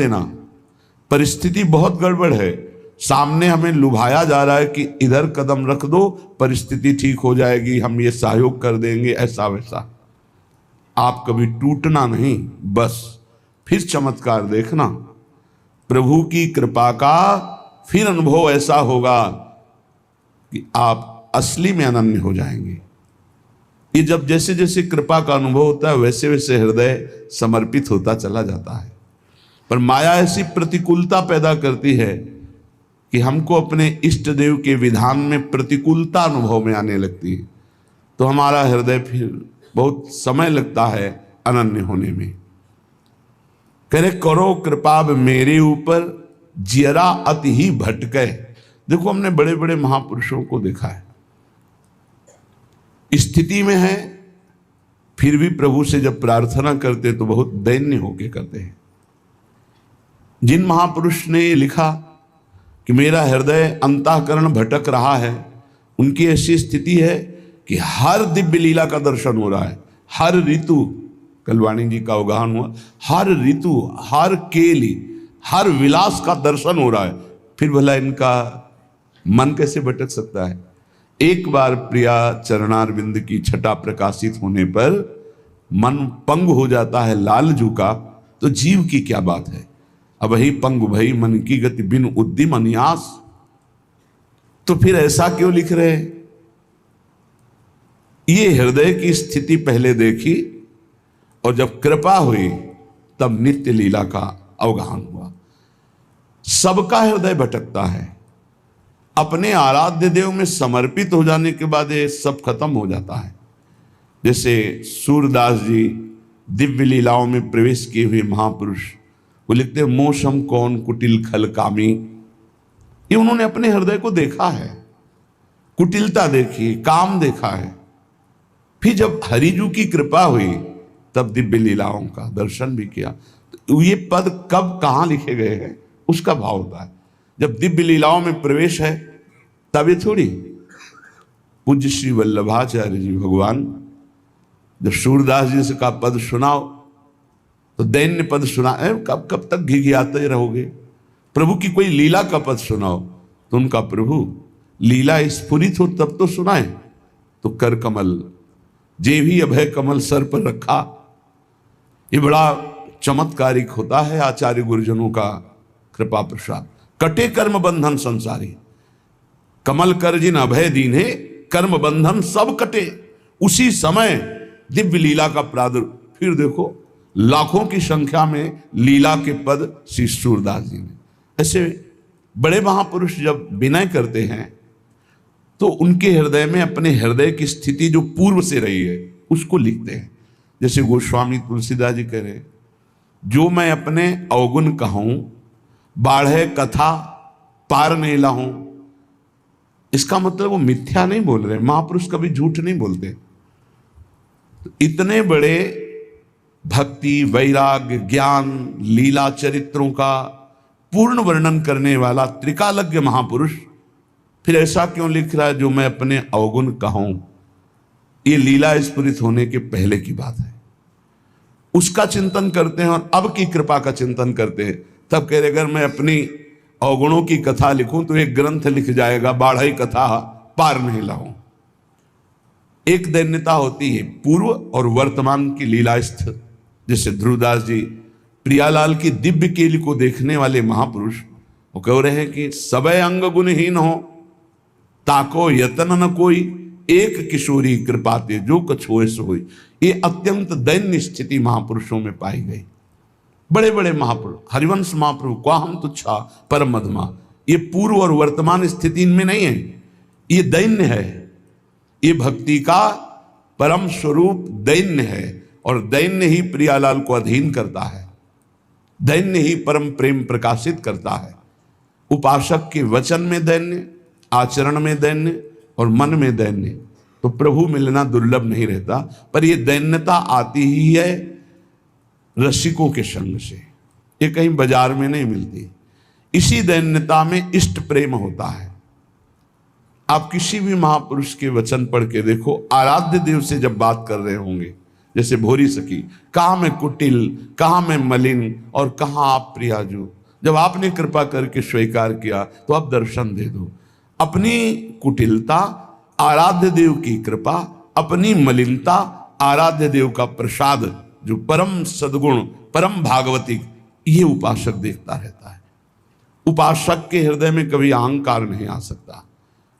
देना। परिस्थिति बहुत गड़बड़ है, सामने हमें लुभाया जा रहा है कि इधर कदम रख दो, परिस्थिति ठीक हो जाएगी, हम ये सहयोग कर देंगे, ऐसा वैसा। आप कभी टूटना नहीं, बस फिर चमत्कार देखना। प्रभु की कृपा का फिर अनुभव ऐसा होगा कि आप असली में अनन्य हो जाएंगे। ये जब जैसे जैसे कृपा का अनुभव होता है वैसे वैसे हृदय समर्पित होता चला जाता है। पर माया ऐसी प्रतिकूलता पैदा करती है कि हमको अपने इष्ट देव के विधान में प्रतिकूलता अनुभव में आने लगती है, तो हमारा हृदय फिर बहुत समय लगता है अनन्य होने में। कह रहे करो कृपा मेरे ऊपर, जियरा अति ही भटके। देखो हमने बड़े बड़े महापुरुषों को देखा है, स्थिति में है फिर भी प्रभु से जब प्रार्थना करते तो बहुत दैन्य होके करते हैं। जिन महापुरुष ने ये लिखा कि मेरा हृदय अंतःकरण भटक रहा है, उनकी ऐसी स्थिति है कि हर दिव्य लीला का दर्शन हो रहा है, हर ऋतु, कलवाणी जी का अवगाहन हुआ, हर ऋतु, हर केली, हर विलास का दर्शन हो रहा है, फिर भला इनका मन कैसे भटक सकता है। एक बार प्रिया चरणारविंद की छटा प्रकाशित होने पर मन पंग हो जाता है लालजू का, तो जीव की क्या बात है। अब ही पंग भई मन की गति बिन उद्यम अन्यास, तो फिर ऐसा क्यों लिख रहे हैं। ये हृदय की स्थिति पहले देखी और जब कृपा हुई तब नित्य लीला का अवगाहन हुआ। सबका हृदय भटकता है, अपने आराध्य देव में समर्पित हो जाने के बाद ये सब खत्म हो जाता है। जैसे सूरदास जी दिव्य लीलाओं में प्रवेश किए हुए महापुरुष, वो लिखते हैं मोशम कौन कुटिल खल कामी। ये उन्होंने अपने हृदय को देखा है, कुटिलता देखी, काम देखा है। फिर जब हरिजू की कृपा हुई तब दिव्य लीलाओं का दर्शन भी किया। तो ये पद कब कहाँ लिखे गए हैं उसका भाव होता है। जब दिव्य लीलाओं में प्रवेश है तब ये थोड़ी। पूज्य श्री वल्लभाचार्य जी भगवान जब सूरदास जी से का पद सुनाओ तो दैन्य पद सुना, कब कब तक घिघियाते रहोगे। प्रभु की कोई लीला का पद सुनाओ तो उनका प्रभु लीला स्फुरित हो तब तो सुनाए। तो कर कमल जे भी अभय कमल सर पर रखा, ये बड़ा चमत्कारिक होता है आचार्य गुरुजनों का कृपा प्रसाद। कटे कर्म बंधन संसारी, कमल कर जिन अभय दीन्हे, कर्म बंधन सब कटे। उसी समय दिव्य लीला का प्रादुर्भाव। फिर देखो लाखों की संख्या में लीला के पद श्री सूरदास जी ने। ऐसे बड़े महापुरुष जब विनय करते हैं तो उनके हृदय में अपने हृदय की स्थिति जो पूर्व से रही है उसको लिखते हैं। जैसे गोस्वामी तुलसीदास जी कह रहे, जो मैं अपने अवगुण कहूं, बाढ़े कथा पार नहीं लाऊं। इसका मतलब वो मिथ्या नहीं बोल रहे, महापुरुष कभी झूठ नहीं बोलते। तो इतने बड़े भक्ति, वैराग्य, ज्ञान, लीला चरित्रों का पूर्ण वर्णन करने वाला त्रिकालज्ञ महापुरुष फिर ऐसा क्यों लिख रहा है, जो मैं अपने अवगुण कहूं। ये लीला स्फुरित होने के पहले की बात है, उसका चिंतन करते हैं और अब की कृपा का चिंतन करते हैं। तब कह रहे अगर मैं अपनी अवगुणों की कथा लिखूं तो एक ग्रंथ लिख जाएगा, बाढ़ई कथा पार नहीं लाऊं। एक दैन्यता होती है पूर्व और वर्तमान की लीलास्थ। जैसे ध्रुवदास जी प्रियालाल की दिव्य केली को देखने वाले महापुरुष, वो कह रहे हैं कि सबे अंग गुणहीन हो, ताको यतन न कोई, एक किशोरी कृपाते जो कछ होए सो होई। ये अत्यंत दैन्य स्थिति महापुरुषों में पाई गई। बड़े बड़े महापुरुष, हरिवंश महाप्रभु को हम तुच्छा परम मधमा, ये पूर्व और वर्तमान स्थिति इनमें नहीं है, ये दैन्य है। ये भक्ति का परम स्वरूप दैन्य है और दैन्य ही प्रियालाल को अधीन करता है, दैन्य ही परम प्रेम प्रकाशित करता है। उपासक के वचन में दैन्य, आचरण में दैन्य और मन में दैन्य, तो प्रभु मिलना दुर्लभ नहीं रहता। पर यह दैन्यता आती ही है रसिकों के संग से, ये कहीं बाजार में नहीं मिलती। इसी दैन्यता में इष्ट प्रेम होता है। आप किसी भी महापुरुष के वचन पढ़ के देखो, आराध्य देव से जब बात कर रहे होंगे जैसे भोरी सखी, कहाँ मैं कुटिल, कहाँ मैं मलिन और कहाँ आप प्रियाजू। जब आपने कृपा करके स्वीकार किया तो अब दर्शन दे दो। अपनी कुटिलता आराध्य देव की कृपा, अपनी मलिनता आराध्य देव का प्रसाद, जो परम सद्गुण परम भागवतिक, ये उपासक देखता रहता है। उपासक के हृदय में कभी अहंकार नहीं आ सकता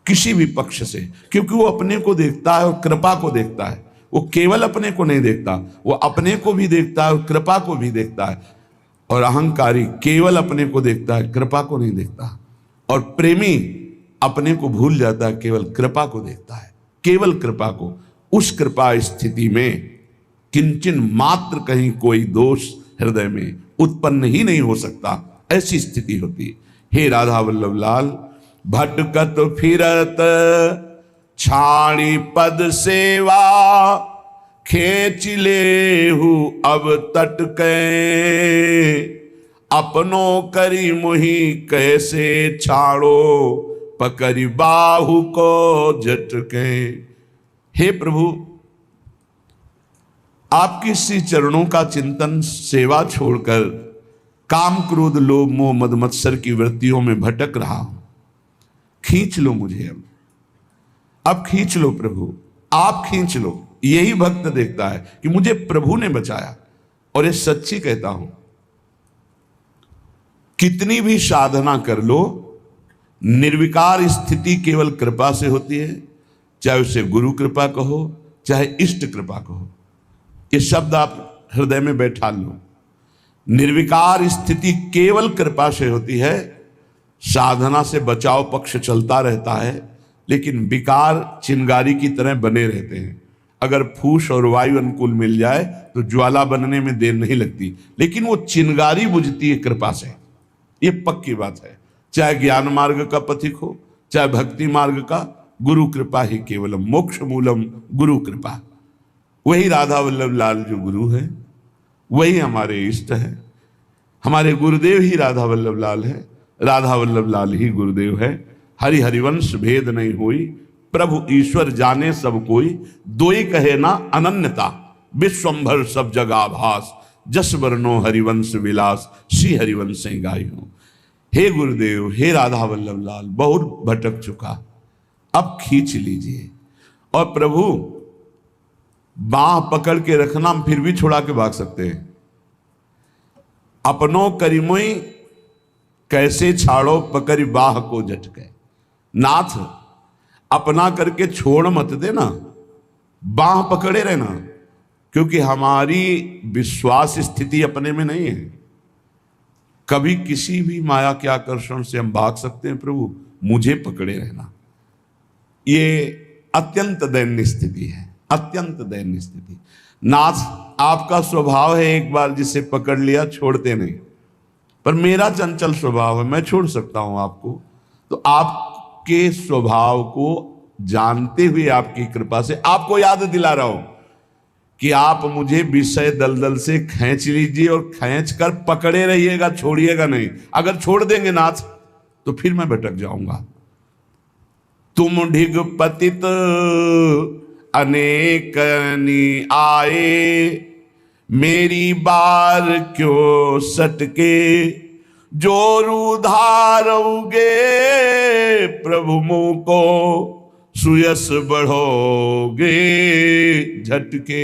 किसी भी पक्ष से, क्योंकि वो अपने को देखता है और कृपा को देखता है। वो केवल अपने को नहीं देखता, वो अपने को भी देखता है और कृपा को भी देखता है। और अहंकारी केवल अपने को देखता है, कृपा को नहीं देखता। और प्रेमी अपने को भूल जाता है, केवल कृपा को देखता है, केवल कृपा को। उस कृपा स्थिति में किंचन मात्र कहीं कोई दोष हृदय में उत्पन्न ही नहीं हो सकता, ऐसी स्थिति होती। हे राधा वल्लभ लाल, भटकत फिरत छाणी पद सेवा, खेच लेहु अब तटके, अपनो करी मुहि कैसे छाड़ो, पकड़ी बाहु को झटके। हे प्रभु, आपके श्री चरणों का चिंतन सेवा छोड़कर काम क्रोध लोभ मोह मद मत्सर की वृत्तियों में भटक रहा हूं। खींच लो मुझे, अब खींच लो प्रभु, आप खींच लो। यही भक्त देखता है कि मुझे प्रभु ने बचाया। और ये सच्ची कहता हूं, कितनी भी साधना कर लो, निर्विकार स्थिति केवल कृपा से होती है। चाहे उसे गुरु कृपा कहो, चाहे इष्ट कृपा कहो, ये शब्द आप हृदय में बैठा लो। निर्विकार स्थिति केवल कृपा से होती है। साधना से बचाव पक्ष चलता रहता है, लेकिन विकार चिंगारी की तरह बने रहते हैं। अगर फूस और वायु अनुकूल मिल जाए तो ज्वाला बनने में देर नहीं लगती, लेकिन वो चिंगारी बुझती है कृपा से। ये पक्की बात है। चाहे ज्ञान मार्ग का पथिक हो, चाहे भक्ति मार्ग का, गुरु कृपा ही केवलम मोक्ष मूलम गुरु कृपा। वही राधा वल्लभ लाल जो गुरु है, वही हमारे इष्ट है। हमारे गुरुदेव ही राधा वल्लभ लाल है, राधा वल्लभ लाल ही गुरुदेव है। हरि हरिवंश भेद नहीं होई, प्रभु ईश्वर जाने सब कोई। दोई कहे ना अनन्यता, विश्वंभर सब जगह भास। जस वर्णो हरिवंश विलास, श्री हरिवंश गाई हो। हे गुरुदेव, हे राधा वल्लभ लाल, बहुत भटक चुका, अब खींच लीजिए। और प्रभु बाह पकड़ के रखना, हम फिर भी छुड़ा के भाग सकते हैं। अपनों करीमुई कैसे छाड़ो, पकड़ी बाह को झटके। नाथ, अपना करके छोड़ मत देना, बाह पकड़े रहना, क्योंकि हमारी विश्वास स्थिति अपने में नहीं है। कभी किसी भी माया के आकर्षण से हम भाग सकते हैं। प्रभु मुझे पकड़े रहना। ये अत्यंत दयनीय स्थिति है, अत्यंत दयनीय स्थिति। नाथ, आपका स्वभाव है एक बार जिसे पकड़ लिया छोड़ते नहीं, पर मेरा चंचल स्वभाव है, मैं छोड़ सकता हूं आपको। तो आपके स्वभाव को जानते हुए आपकी कृपा से आपको याद दिला रहा हूं कि आप मुझे विषय दलदल से खींच लीजिए और खींच कर पकड़े रहिएगा, छोड़िएगा नहीं। अगर छोड़ देंगे नाथ तो फिर मैं भटक जाऊंगा। तुम ढिग पतित अनेकनी आए, मेरी बार क्यों सटके, जोरू धारोगे प्रभु मुँह को, सुयस बढ़ोगे झटके।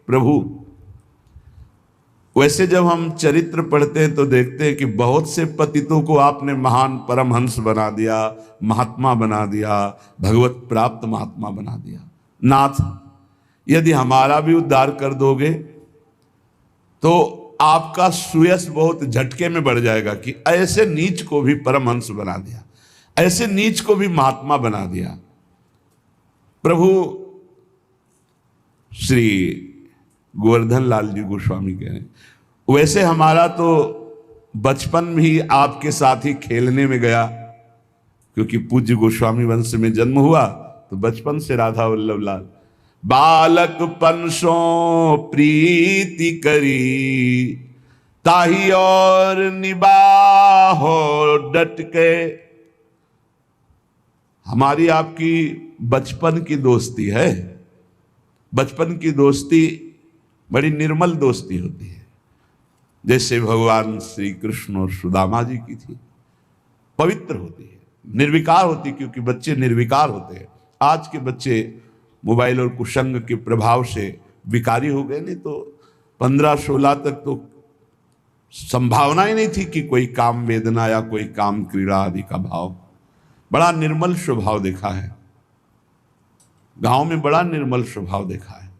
प्रभु, वैसे जब हम चरित्र पढ़ते हैं तो देखते हैं कि बहुत से पतितों को आपने महान परमहंस बना दिया, महात्मा बना दिया, भगवत प्राप्त महात्मा बना दिया। नाथ, यदि हमारा भी उद्धार कर दोगे तो आपका सुयश बहुत झटके में बढ़ जाएगा कि ऐसे नीच को भी परमहंस बना दिया, ऐसे नीच को भी महात्मा बना दिया। प्रभु श्री गोवर्धन लाल जी गोस्वामी कह रहे हैं, वैसे हमारा तो बचपन भी आपके साथ ही खेलने में गया, क्योंकि पूज्य गोस्वामी वंश में जन्म हुआ तो बचपन से राधा वल्लभ लाल। बालक पनसो प्रीति करी, ताही और निबाहो डट के। हमारी आपकी बचपन की दोस्ती है। बचपन की दोस्ती बड़ी निर्मल दोस्ती होती है, जैसे भगवान श्री कृष्ण और सुदामा जी की थी। पवित्र होती है, निर्विकार होती है, क्योंकि बच्चे निर्विकार होते हैं। आज के बच्चे मोबाइल और कुसंग के प्रभाव से विकारी हो गए, नहीं तो 15-16 तक तो संभावना ही नहीं थी कि कोई काम वेदना या कोई काम क्रीड़ा आदि का भाव। बड़ा निर्मल स्वभाव देखा है गांव में, बड़ा निर्मल स्वभाव देखा है।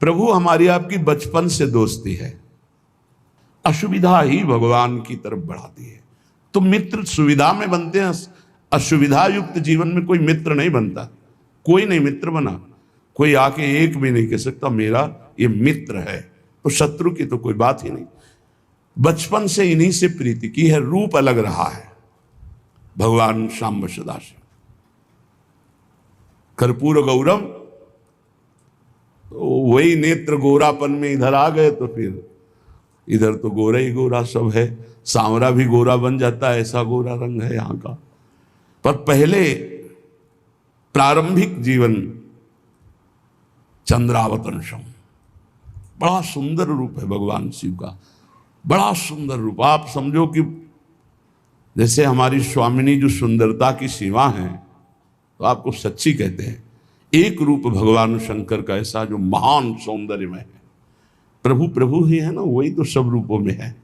प्रभु हमारी आपकी बचपन से दोस्ती है, असुविधा ही भगवान की तरफ बढ़ाती है। तो मित्र सुविधा में बनते हैं, असुविधा युक्त जीवन में कोई मित्र नहीं बनता। कोई नहीं मित्र बना, कोई आके एक भी नहीं कह सकता मेरा ये मित्र है, तो शत्रु की तो कोई बात ही नहीं। बचपन से इन्हीं से प्रीति की है, रूप अलग रहा है। भगवान शाम्ब सदाशिव कर्पूर गौरम, तो वही नेत्र गोरापन में इधर आ गए, तो फिर इधर तो गोरा ही गोरा सब है। सांवरा भी गोरा बन जाता है, ऐसा गोरा रंग है यहाँ का। पर पहले प्रारंभिक जीवन चंद्रावतंशम, बड़ा सुंदर रूप है भगवान शिव का, बड़ा सुंदर रूप। आप समझो कि जैसे हमारी स्वामिनी जो सुंदरता की सीमा है, तो आपको सच्ची कहते हैं, एक रूप भगवान शंकर का ऐसा जो महान सौंदर्यमय है। प्रभु प्रभु ही है ना, वही तो सब रूपों में है।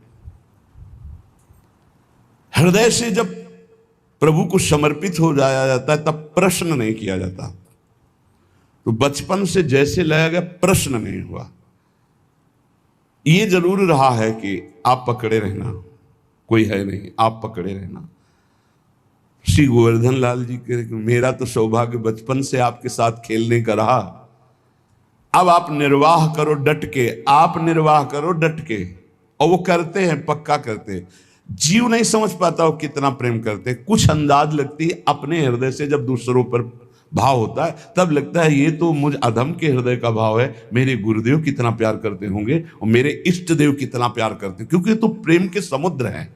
हृदय से जब प्रभु को समर्पित हो जाया जाता है, तब प्रश्न नहीं किया जाता। तो बचपन से जैसे लाया गया, प्रश्न नहीं हुआ। ये जरूर रहा है कि आप पकड़े रहना, कोई है नहीं, आप पकड़े रहना। श्री गोवर्धन लाल जी के, मेरा तो सौभाग्य बचपन से आपके साथ खेलने का रहा। अब आप निर्वाह करो डट के, आप निर्वाह करो डट के। और वो करते हैं, पक्का करते हैं। जीव नहीं समझ पाता वो कितना प्रेम करते हैं। कुछ अंदाज लगती है अपने हृदय से, जब दूसरों पर भाव होता है तब लगता है ये तो मुझ अधम के हृदय का भाव है। मेरे गुरुदेव कितना प्यार करते होंगे और मेरे इष्ट देव कितना प्यार करते, क्योंकि तो प्रेम के समुद्र हैं।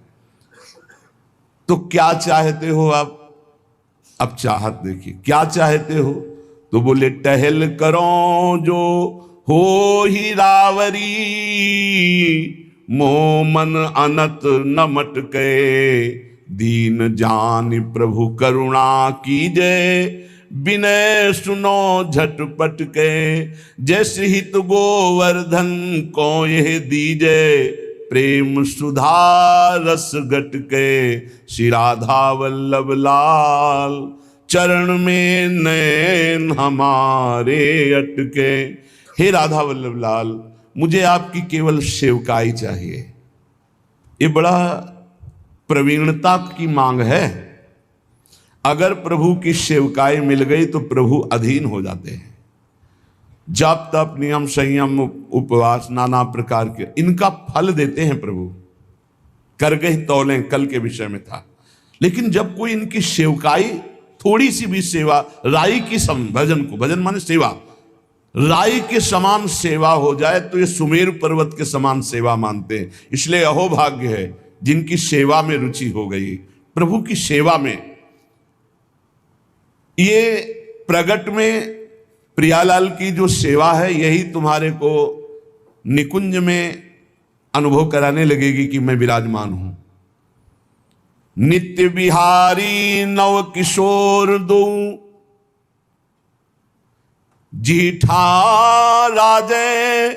तो क्या चाहते हो आप? अब चाहत देखिए, क्या चाहते हो? तो बोले टहल करो जो हो ही रावरी, मोह मन अनत न मटके, दीन जान प्रभु करुणा कीजय, विनय सुनो झटपट के, जैसे हित गोवर्धन को यह दीजय, प्रेम सुधा रस गट के, श्री राधा वल्लभ लाल, चरण में नैन हमारे अटके। हे राधा वल्लभ लाल, मुझे आपकी केवल सेवकाई चाहिए। ये बड़ा प्रवीणता की मांग है। अगर प्रभु की सेवकाई मिल गई तो प्रभु अधीन हो जाते हैं। जप तप नियम संयम उपवास नाना प्रकार के इनका फल देते हैं प्रभु। कर गई तौलें कल के विषय में था। लेकिन जब कोई इनकी सेवकाई, थोड़ी सी भी सेवा, राई की सम, भजन को, भजन माने सेवा, राई के समान सेवा हो जाए तो ये सुमेरु पर्वत के समान सेवा मानते हैं। इसलिए अहोभाग्य है जिनकी सेवा में रुचि हो गई, प्रभु की सेवा में। ये प्रगट में प्रियालाल की जो सेवा है, यही तुम्हारे को निकुंज में अनुभव कराने लगेगी कि मैं विराजमान हूं। नित्य बिहारी नव किशोर दो, जीठा राजे,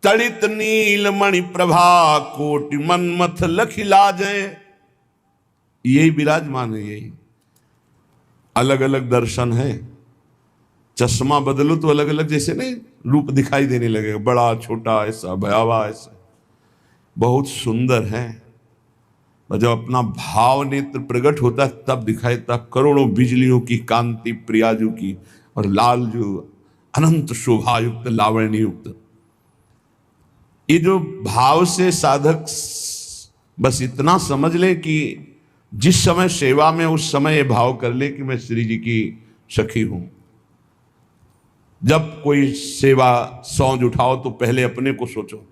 तड़ित नील मणि प्रभा, कोटि मनमथ लखिलाजे। यही विराजमान है। यही अलग अलग दर्शन है। चश्मा बदलो तो अलग अलग, जैसे नहीं रूप दिखाई देने लगेगा, बड़ा छोटा, ऐसा भयावह, ऐसा। बहुत सुंदर है। जब अपना भाव नेत्र प्रकट होता है तब दिखाई, तब करोड़ों बिजलियों की कांति प्रियाजू की, और लाल जो अनंत शोभा युक्त, लावण्य युक्त। ये जो भाव से साधक बस इतना समझ ले कि जिस समय सेवा में, उस समय ये भाव कर ले कि मैं श्री जी की सखी हूं। जब कोई सेवा सौंज उठाओ तो पहले अपने को सोचो,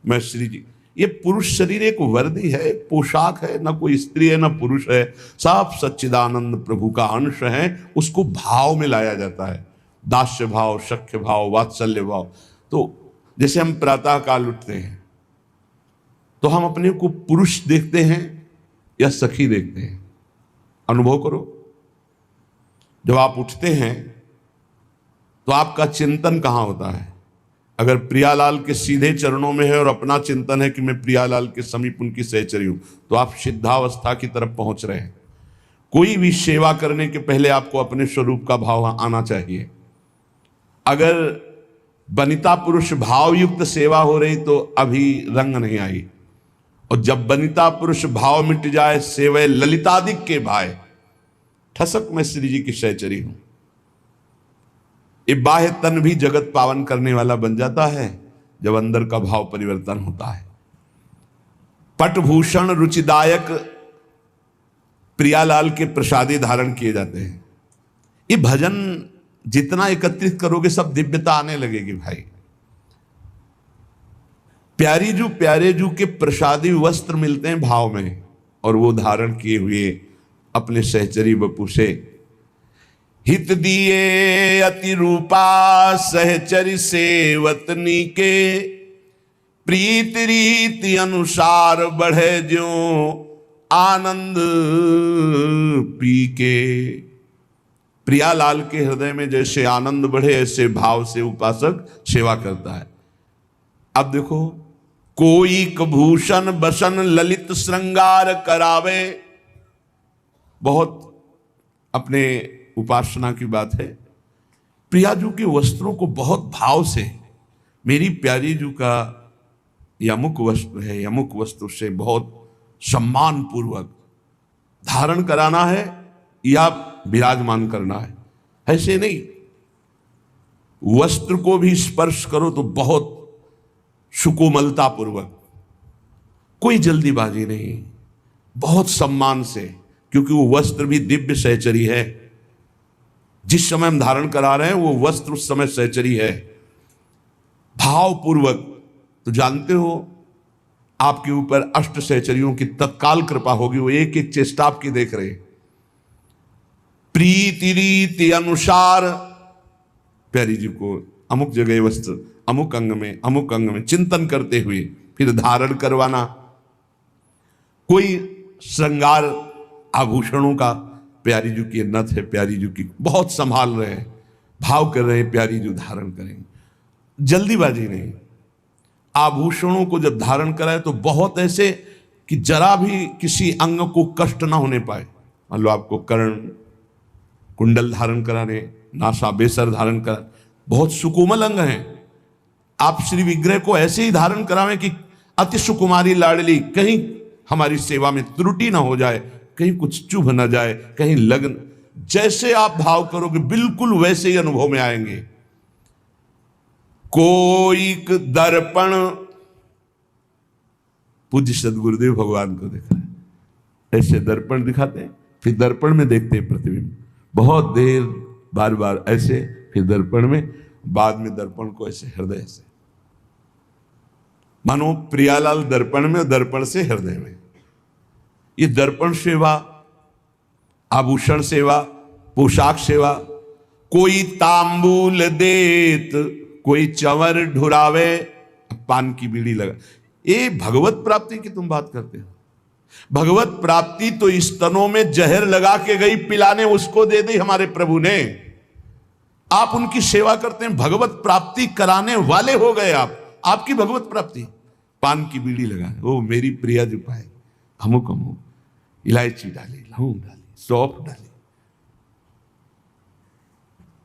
मैं श्री जी। ये पुरुष शरीर एक वर्दी है, एक पोशाक है, ना कोई स्त्री है ना पुरुष है, सब सच्चिदानंद प्रभु का अंश है। उसको भाव में लाया जाता है। दास्य भाव, सख्य भाव, वात्सल्य भाव। तो जैसे हम प्रातः काल उठते हैं तो हम अपने को पुरुष देखते हैं या सखी देखते हैं? अनुभव करो। जब आप उठते हैं तो आपका चिंतन कहाँ होता है? अगर प्रियालाल के सीधे चरणों में है और अपना चिंतन है कि मैं प्रियालाल के समीप उनकी सहचरी हूं, तो आप सिद्धावस्था की तरफ पहुंच रहे हैं। कोई भी सेवा करने के पहले आपको अपने स्वरूप का भाव आना चाहिए। अगर वनिता पुरुष भावयुक्त सेवा हो रही तो अभी रंग नहीं आई, और जब वनिता पुरुष भाव मिट जाए, सेवै ललितादिक के भाई, ठसक मैं श्री जी की सहचरी हूं। ये बाह्य तन भी जगत पावन करने वाला बन जाता है जब अंदर का भाव परिवर्तन होता है। पटभूषण रुचिदायक प्रियालाल के प्रसादी धारण किए जाते हैं। ये भजन जितना एकत्रित करोगे सब दिव्यता आने लगेगी भाई। प्यारे जू के प्रसादी वस्त्र मिलते हैं भाव में, और वो धारण किए हुए अपने सहचरी बपू से हित दिए अति रूपा सहचरी सेवतनी के, प्रीत रीति अनुसार बढ़े ज्यो आनंद पी के। प्रियालाल के हृदय में जैसे आनंद बढ़े ऐसे भाव से उपासक सेवा करता है। अब देखो, कोई भूषण बसन ललित श्रृंगार करावे, बहुत अपने उपासना की बात है। प्रियाजू के वस्त्रों को बहुत भाव से, मेरी प्यारी जू का यमुक वस्त्र है, यमुक वस्त्र से बहुत सम्मान पूर्वक धारण कराना है या विराजमान करना है, ऐसे नहीं। वस्त्र को भी स्पर्श करो तो बहुत सुकोमलता पूर्वक, कोई जल्दीबाजी नहीं, बहुत सम्मान से, क्योंकि वो वस्त्र भी दिव्य सहचरी है। जिस समय हम धारण करा रहे हैं वो वस्त्र उस समय सहचरी है। भाव पूर्वक, तो जानते हो आपके ऊपर अष्ट सहचरियों की तत्काल कृपा होगी, वो एक एक चेष्टा आपकी देख रहे। प्रीति रीति अनुसार प्यारी जी को अमुक जगह वस्त्र, अमुक अंग में चिंतन करते हुए फिर धारण करवाना। कोई श्रृंगार आभूषणों का, प्यारी जू की नथ है, प्यारी जू की बहुत संभाल रहे हैं, भाव कर रहे हैं, प्यारी जू धारण करेंगे, जल्दीबाजी नहीं। आभूषणों को जब धारण कराए तो बहुत ऐसे कि जरा भी किसी अंग को कष्ट ना होने पाए। मान लो आपको कर्ण कुंडल धारण कराने, नासा बेसर धारण करा, बहुत सुकोमल अंग हैं, आप श्री विग्रह को ऐसे ही धारण करावें कि अति सुकुमारी लाडली, कहीं हमारी सेवा में त्रुटि ना हो जाए, कहीं कुछ चुभ ना जाए, कहीं लगन, जैसे आप भाव करोगे बिल्कुल वैसे ही अनुभव में आएंगे। कोई दर्पण, पूज्य सदगुरुदेव भगवान को देखा है, ऐसे दर्पण दिखाते हैं, फिर दर्पण में देखते हैं प्रतिबिंब, बहुत देर बार बार ऐसे, फिर दर्पण में, बाद में दर्पण को ऐसे हृदय से, मानो प्रियालाल दर्पण में, दर्पण से हृदय में। ये दर्पण सेवा, आभूषण सेवा, पोशाक सेवा। कोई तांबूल देत, कोई चंवर ढुरावे, पान की बीड़ी लगा। ये भगवत प्राप्ति की तुम बात करते हो। भगवत प्राप्ति तो स्तनों में जहर लगा के गई पिलाने, उसको दे दी हमारे प्रभु ने। आप उनकी सेवा करते हैं, भगवत प्राप्ति कराने वाले हो गए आप। आपकी भगवत प्राप्ति, पान की बीड़ी लगाए, ओ मेरी प्रिया जो पाए, अमुक अमुक, इलायची डाली, लौंग डाली, सौंफ डाली,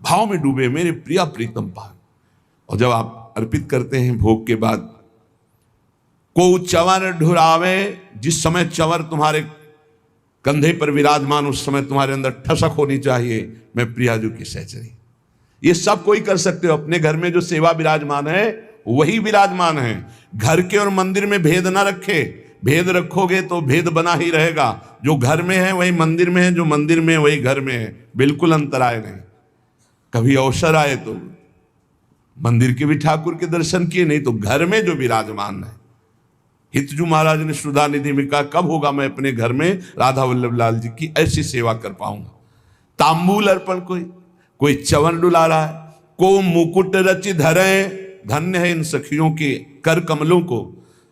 भाव में डूबे, मेरे प्रिया प्रीतम पान। और जब आप अर्पित करते हैं भोग के बाद, को चंवर ढुरावे, जिस समय चंवर तुम्हारे कंधे पर विराजमान, उस समय तुम्हारे अंदर ठसक होनी चाहिए, मैं प्रियाजू की सहचरी। ये सब कोई कर सकते हो। अपने घर में जो सेवा विराजमान है वही विराजमान है। घर के और मंदिर में भेद ना रखे, भेद रखोगे तो भेद बना ही रहेगा। जो घर में है वही मंदिर में है, जो मंदिर में है वही घर में है, बिल्कुल अंतराय नहीं। कभी अवसर आए तो मंदिर के भी ठाकुर के दर्शन किए, नहीं तो घर में जो विराजमान है। हितजू महाराज ने सुधा निधि में कहा, कब होगा मैं अपने घर में राधा वल्लभ लाल जी की ऐसी सेवा कर पाऊंगा। तांबूल अर्पण, कोई चंवर डुला रहा है, को मुकुट रचि धरे, धन्य है इन सखियों के कर कमलों को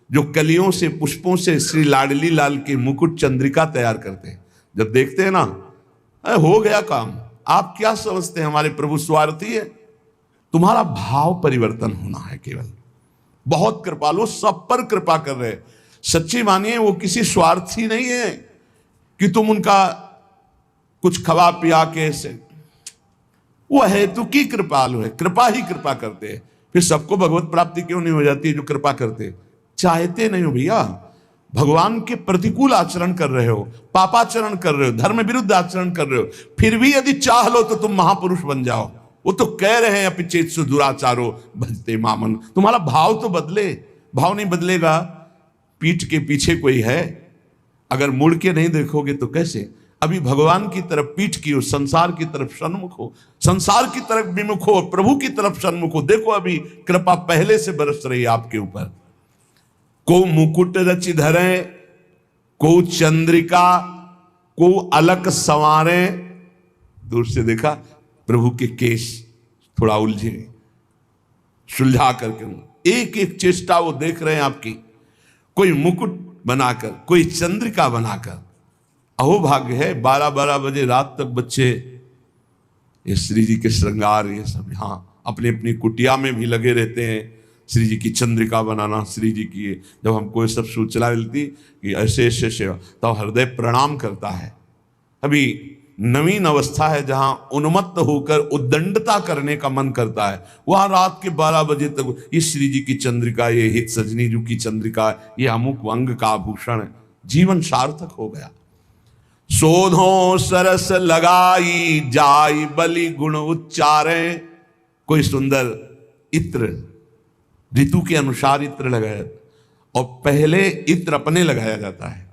जो कलियों से पुष्पों से श्री लाडली लाल के मुकुट चंद्रिका तैयार करते हैं। जब देखते हैं ना, हो गया काम। आप क्या समझते हैं हमारे प्रभु स्वार्थी है? तुम्हारा भाव परिवर्तन होना है केवल। बहुत कृपालु, सब पर कृपा कर रहे। सच्ची मानिए वो किसी स्वार्थी नहीं है कि तुम उनका कुछ खवा पिया के ऐसे, वो हेतु की कृपालु है, कृपा ही कृपा करते हैं। फिर सबको भगवत प्राप्ति क्यों नहीं हो जाती जो कृपा करते? चाहते नहीं हो भैया, भगवान के प्रतिकूल आचरण कर रहे हो, पापाचरण कर रहे हो, धर्म विरुद्ध आचरण कर रहे हो, फिर भी यदि चाह लो तो तुम महापुरुष बन जाओ। वो तो कह रहे हैं अपिचेत्सु दुराचारो भजते मामन। तुम्हारा भाव तो बदले। भाव नहीं बदलेगा, पीठ के पीछे कोई है, अगर मुड़ के नहीं देखोगे तो कैसे? अभी भगवान की तरफ पीठ की हो, संसार की तरफ सन्मुख हो, संसार की तरफ विमुख हो, प्रभु की तरफ सन्मुख हो। देखो अभी कृपा पहले से बरस रही है आपके ऊपर। को मुकुट रचि धरे, को चंद्रिका, को अलक संवारे। दूर से देखा प्रभु के केश थोड़ा उलझे, सुलझा करके एक एक चेष्टा वो देख रहे हैं आपकी। कोई मुकुट बनाकर, कोई चंद्रिका बनाकर। अहो भाग्य है, 12-12 बजे रात तक बच्चे ये श्री जी के श्रृंगार ये सब यहाँ अपनी अपनी कुटिया में भी लगे रहते हैं। श्री जी की चंद्रिका बनाना, श्री जी की जब हमको ये सब सूचना मिलती कि ऐसे ऐसे सेवा, तो हृदय प्रणाम करता है। अभी नवीन अवस्था है जहां उन्मत्त होकर उद्दंडता करने का मन करता है, वहां रात के 12 बजे तक ये श्री जी की चंद्रिका, ये हित सजनी जी की चंद्रिका, ये अमुक अंग का आभूषण, जीवन सार्थक हो गया। शोधो सरस लगाई जाई बलि गुण उच्चारे। कोई सुंदर इत्र, ऋतु के अनुसार इत्र लगाया, और पहले इत्र अपने लगाया जाता है।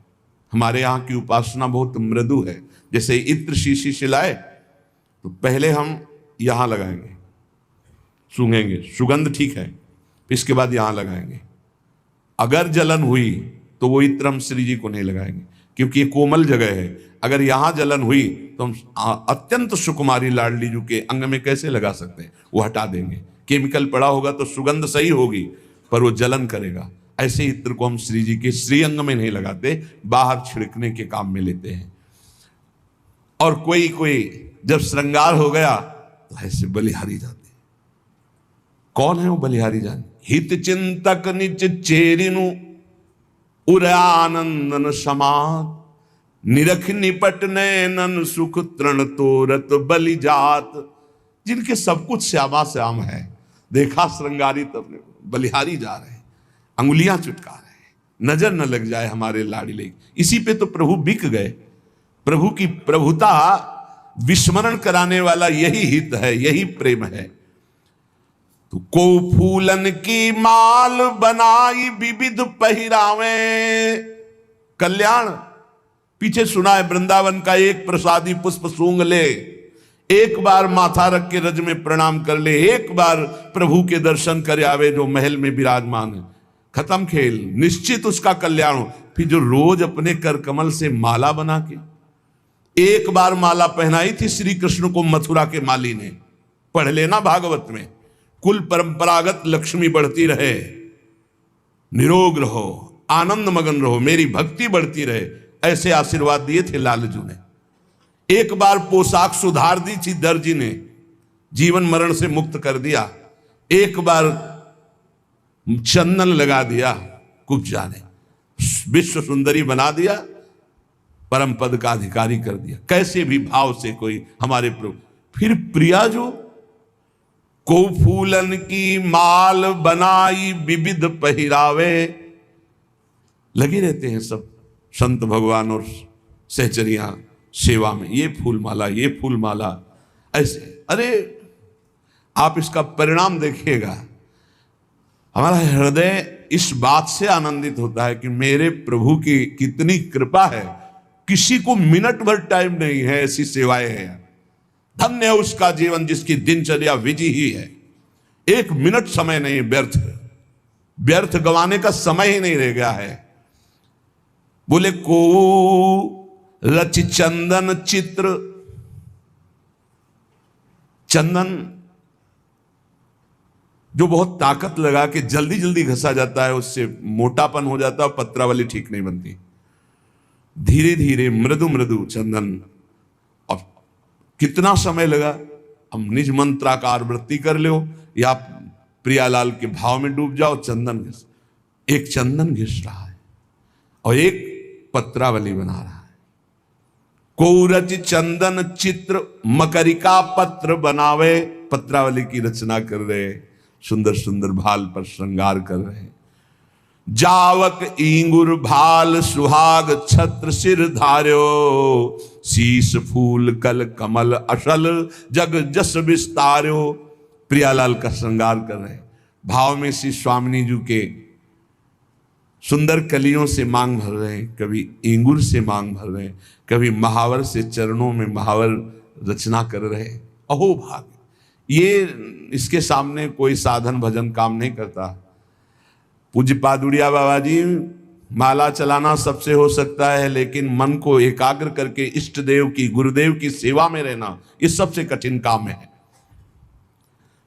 हमारे यहाँ की उपासना बहुत मृदु है। जैसे इत्र शीशी से लाए तो पहले हम यहाँ लगाएंगे, सूंघेंगे, सुगंध ठीक है, फिर इसके बाद यहाँ लगाएंगे। अगर जलन हुई तो वो इत्र हम श्री जी को नहीं लगाएंगे, क्योंकि ये कोमल जगह है। अगर यहाँ जलन हुई तो हम अत्यंत सुकुमारी लाडली जी के अंग में कैसे लगा सकते हैं? वो हटा देंगे। केमिकल पड़ा होगा तो सुगंध सही होगी, पर वो जलन करेगा। ऐसे इत्र को हम श्री जी के श्री अंग में नहीं लगाते, बाहर छिड़कने के काम में लेते हैं। और कोई कोई जब श्रृंगार हो गया तो ऐसे बलिहारी जाते। कौन है वो बलिहारी जान? हित चिंतक निज चेरिनु उर आनंदन समात, निरख निपट नैनन सुख तृण तोरत बलि जात। जिनके सब कुछ श्यामा श्याम है, देखा श्रृंगारित अपने बलिहारी जा रहे हैं, अंगुलियां चुटका रहे हैं, नजर न लग जाए हमारे लाडले। इसी पे तो प्रभु बिक गए। प्रभु की प्रभुता विस्मरण कराने वाला यही हित है, यही प्रेम है। तो को फूलन की माल बनाई विविध पहिरावे। कल्याण पीछे सुना है, वृंदावन का एक प्रसादी पुष्प सूंघ ले, एक बार माथा रख के रज में प्रणाम कर ले, एक बार प्रभु के दर्शन कर आवे जो महल में विराजमान है, खत्म खेल, निश्चित उसका कल्याण हो। फिर जो रोज अपने कर कमल से माला बना के, एक बार माला पहनाई थी श्री कृष्ण को मथुरा के माली ने, पढ़ लेना भागवत में, कुल परंपरागत लक्ष्मी बढ़ती रहे, निरोग रहो, आनंद मगन रहो, मेरी भक्ति बढ़ती रहे, ऐसे आशीर्वाद दिए थे लालजू ने। एक बार पोशाक सुधार दी थी दर्जी ने, जीवन मरण से मुक्त कर दिया। एक बार चंदन लगा दिया कुब्जा ने, विश्व सुंदरी बना दिया, परम पद का अधिकारी कर दिया। कैसे भी भाव से कोई हमारे प्रभु। फिर प्रिया जो को फूलन की माल बनाई विविध पहिरावे, लगे रहते हैं सब संत भगवान और सहचरियां सेवा में, ये फूल माला, ये फूल माला, ऐसे। अरे आप इसका परिणाम देखिएगा, हमारा हृदय इस बात से आनंदित होता है कि मेरे प्रभु की कितनी कृपा है, किसी को मिनट भर टाइम नहीं है, ऐसी सेवाएं हैं। धन्य है उसका जीवन जिसकी दिनचर्या विधि ही है, एक मिनट समय नहीं व्यर्थ, व्यर्थ गंवाने का समय ही नहीं रह गया है। बोले को रच चंदन चित्र, चंदन जो बहुत ताकत लगा के जल्दी जल्दी घसा जाता है, उससे मोटापन हो जाता है, पत्रावली ठीक नहीं बनती। धीरे धीरे मृदु मृदु चंदन। अब कितना समय लगा? हम निज मंत्राकार वृत्ति कर लो या प्रियालाल के भाव में डूब जाओ। चंदन घिस, एक चंदन घिस रहा है और एक पत्रावली बना रहा है। कोरज चंदन चित्र मकरिका पत्र बनावे, पत्रावली की रचना कर रहे, सुंदर सुंदर भाल पर श्रृंगार कर रहे। जावक इंगुर भाल सुहाग छत्र सिर धार्यो, शीश फूल कल कमल अशल जग जस विस्तार्यो। प्रियालाल का श्रृंगार कर रहे, भाव में श्री स्वामिनी जी के सुंदर कलियों से मांग भर रहे हैं, कभी इंगुर से मांग भर रहे हैं, कभी महावर से चरणों में महावर रचना कर रहे। अहो भाग, ये इसके सामने कोई साधन भजन काम नहीं करता। पूज्य पादुड़िया बाबा जी, माला चलाना सबसे हो सकता है, लेकिन मन को एकाग्र करके इष्ट देव की, गुरुदेव की सेवा में रहना, ये सबसे कठिन काम है।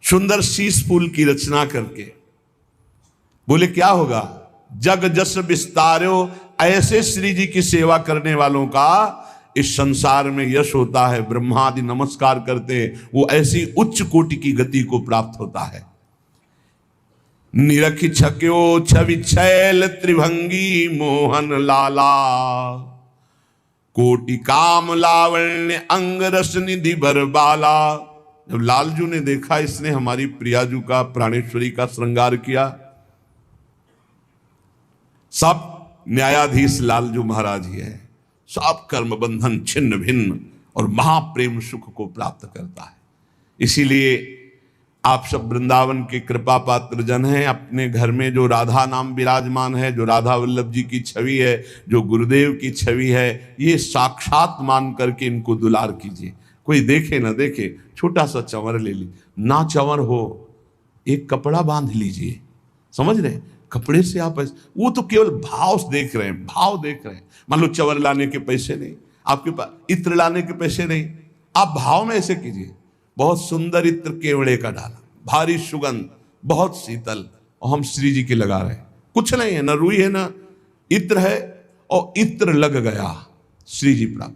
सुंदर शीश फूल की रचना करके बोले क्या होगा? जग जस विस्तार्यो, ऐसे श्री जी की सेवा करने वालों का इस संसार में यश होता है। ब्रह्मादि नमस्कार करते हैं, वो ऐसी उच्च कोटि की गति को प्राप्त होता है। निरखि छक्यो छवि छैल त्रिभंगी मोहन लाला, कोटि काम लावण्य अंग रस निधि बरबाला। जब लालजू ने देखा इसने हमारी प्रियाजू का, प्राणेश्वरी का श्रृंगार किया, सब न्यायाधीश लालजू महाराज ही है, सब कर्म बंधन छिन्न भिन्न और महाप्रेम सुख को प्राप्त करता है। इसीलिए आप सब वृंदावन के कृपा पात्र जन हैं। अपने घर में जो राधा नाम विराजमान है, जो राधा वल्लभ जी की छवि है, जो गुरुदेव की छवि है, ये साक्षात मान करके इनको दुलार कीजिए। कोई देखे ना देखे, छोटा सा चंवर ले ली, ना चंवर हो एक कपड़ा बांध लीजिए। समझ रहे? कपड़े से आप, वो तो केवल भाव देख रहे हैं, भाव देख रहे हैं। मान लो चंवर लाने के पैसे नहीं आपके पास, इत्र लाने के पैसे नहीं, आप भाव में ऐसे कीजिए। बहुत सुंदर इत्र केवड़े का डाला, भारी सुगंध, बहुत शीतल, और हम श्री जी के लगा रहे हैं। कुछ नहीं है, ना रुई है ना इत्र है, और इत्र लग गया, श्री जी प्राप्त।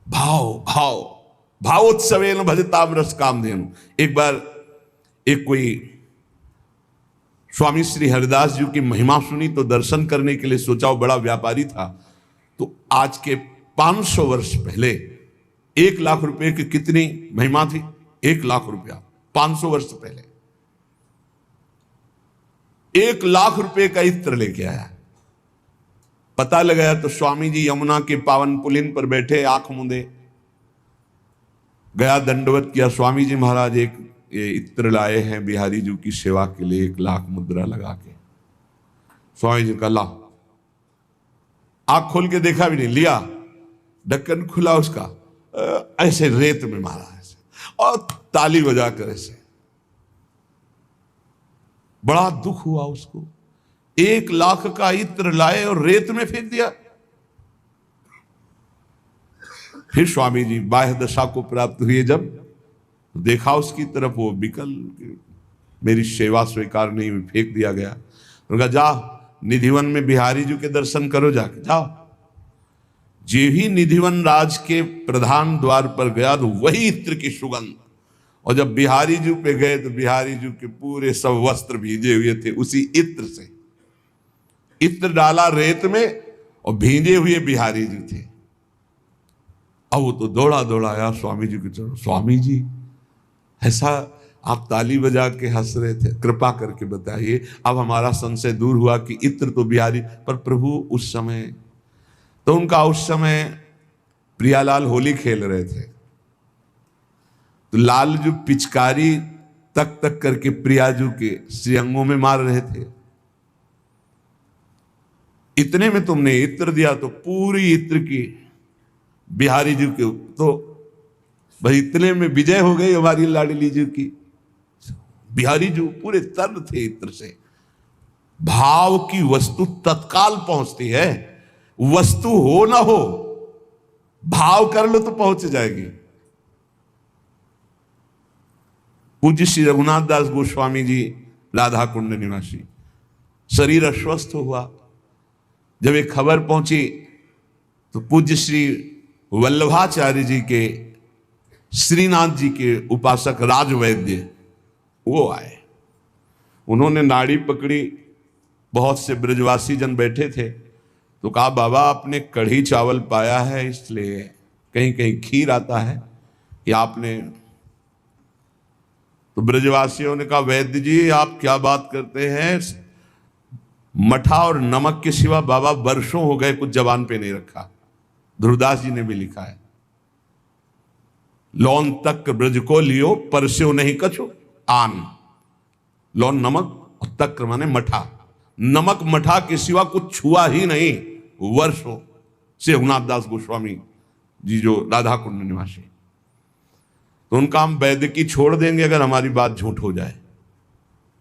भाव भाव भावोत्सवेन भजताम रस कामधेनु। एक बार एक कोई स्वामी श्री हरिदास जी की महिमा सुनी तो दर्शन करने के लिए सोचा, वो बड़ा व्यापारी था। तो आज के 500 वर्ष पहले 1 लाख रुपए की कितनी महिमा थी? 1 लाख रुपया 500 वर्ष पहले 1 लाख रुपए का इत्र लेके आया। पता लगाया तो स्वामी जी यमुना के पावन पुलिन पर बैठे, आंख मूंदे। गया, दंडवत किया, स्वामी जी महाराज एक ये इत्र लाए हैं बिहारी जी की सेवा के लिए, 1 लाख मुद्रा लगा के। स्वामी जी का ला, आंख खोल के देखा भी नहीं, लिया, ढक्कन खुला उसका, ऐसे रेत में मारा ऐसे, और ताली बजा कर ऐसे। बड़ा दुख हुआ उसको, 1 लाख का इत्र लाए और रेत में फेंक दिया। फिर स्वामी जी बाह्य दशा को प्राप्त हुए, जब देखा उसकी तरफ, वो विकल, मेरी सेवा स्वीकार नहीं हुई, फेंक दिया गया। उनका जा निधिवन में बिहारी जी के दर्शन करो, जाके जाओ। जे ही निधिवन राज के प्रधान द्वार पर गया तो वही इत्र की सुगंध, और जब बिहारी जी पे गए तो बिहारी जी के पूरे सब वस्त्र भीजे हुए थे उसी इत्र से। इत्र डाला रेत में और भींजे हुए बिहारी जी थे। अब वो तो दौड़ा दौड़ा आया स्वामी जी की तरफ, स्वामी जी ऐसा आप ताली बजा के हंस रहे थे, कृपा करके बताइए। अब हमारा संशय दूर हुआ कि इत्र तो बिहारी, पर प्रभु उस समय तो उनका, उस समय प्रियालाल होली खेल रहे थे, तो लाल जो पिचकारी तक तक करके प्रियाजू के श्रीअंगों में मार रहे थे। इतने में तुमने इत्र दिया तो पूरी इत्र की बिहारी जी के, तो भाई इतने में विजय हो गई हमारी लाडली जी की। बिहारी जी पूरे तर्ण थे इत्र से। भाव की वस्तु तत्काल पहुंचती है, वस्तु हो ना हो, भाव कर लो तो पहुंच जाएगी। पूज्य श्री रघुनाथ दास गोस्वामी जी राधा कुंड निवासी, शरीर अस्वस्थ हुआ। जब एक खबर पहुंची तो पूज्य श्री वल्लभाचार्य जी के, श्रीनाथ जी के उपासक राजवैद्य वो आए। उन्होंने नाड़ी पकड़ी, बहुत से ब्रजवासी जन बैठे थे, तो कहा बाबा आपने कढ़ी चावल पाया है, इसलिए कहीं कहीं खीर आता है कि आपने। तो ब्रजवासियों ने कहा वैद्य जी आप क्या बात करते हैं, मठा और नमक के सिवा बाबा वर्षों हो गए कुछ जबान पे नहीं रखा। ध्रुवदास जी ने भी लिखा है, लौन तक ब्रज को लियो परस्यो नहीं कछु आन। लौन नमक और तक्र माने मठा, नमक मठा के सिवा कुछ छुआ ही नहीं वर्षों से रघुनाथ दास गोस्वामी जी जो राधा कुंड निवासी। तो उनका हम वैद्य की छोड़ देंगे अगर हमारी बात झूठ हो जाए,